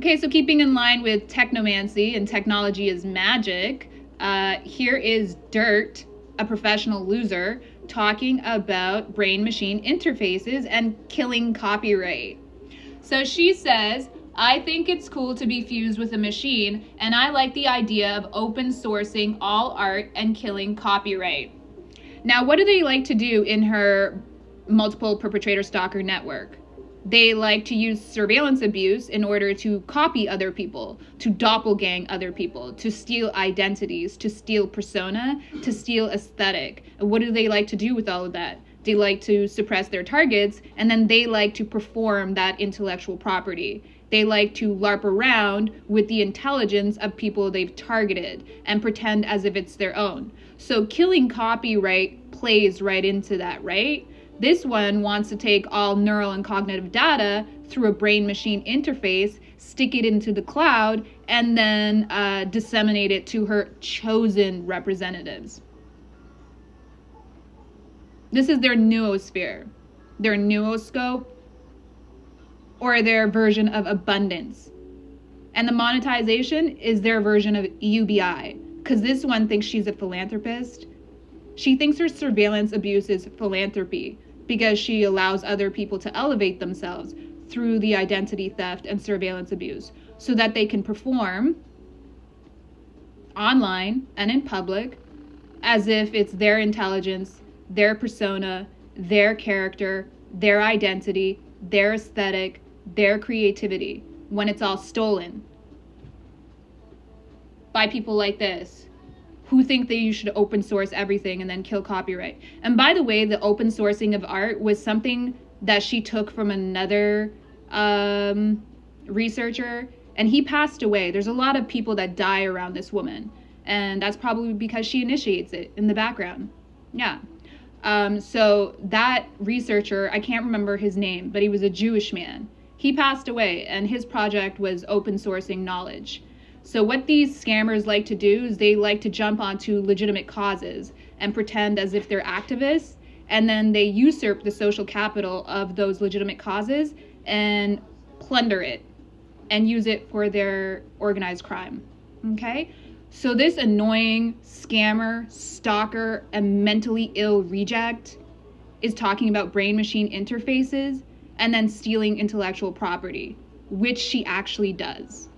Okay, so keeping in line with technomancy and technology is magic, here is Dirt, a professional loser, talking about brain-machine interfaces and killing copyright. So she says, I think it's cool to be fused with a machine, and I like the idea of open sourcing all art and killing copyright. Now, what do they like to do in her multiple perpetrator stalker network? They like to use surveillance abuse in order to copy other people, to doppelgang other people, to steal identities, to steal persona, to steal aesthetic. And what do they like to do with all of that? They like to suppress their targets, and then they like to perform that intellectual property. They like to LARP around with the intelligence of people they've targeted and pretend as if it's their own. So killing copyright plays right into that, right? This one wants to take all neural and cognitive data through a brain-machine interface, stick it into the cloud, and then disseminate it to her chosen representatives. This is their noosphere, their nooscope, or their version of abundance. And the monetization is their version of UBI, because this one thinks she's a philanthropist. She thinks her surveillance abuse is philanthropy because she allows other people to elevate themselves through the identity theft and surveillance abuse so that they can perform online and in public as if it's their intelligence, their persona, their character, their identity, their aesthetic, their creativity, when it's all stolen by people like this who think that you should open source everything and then kill copyright. And by the way, the open sourcing of art was something that she took from another researcher, and he passed away. There's a lot of people that die around this woman, and that's probably because she initiates it in the background. Yeah. So that researcher, I can't remember his name, but he was a Jewish man. He passed away, and his project was open sourcing knowledge. So what these scammers like to do is they like to jump onto legitimate causes and pretend as if they're activists, and then they usurp the social capital of those legitimate causes and plunder it and use it for their organized crime. Okay? So this annoying scammer, stalker, and mentally ill reject is talking about brain-machine interfaces and then stealing intellectual property, which she actually does.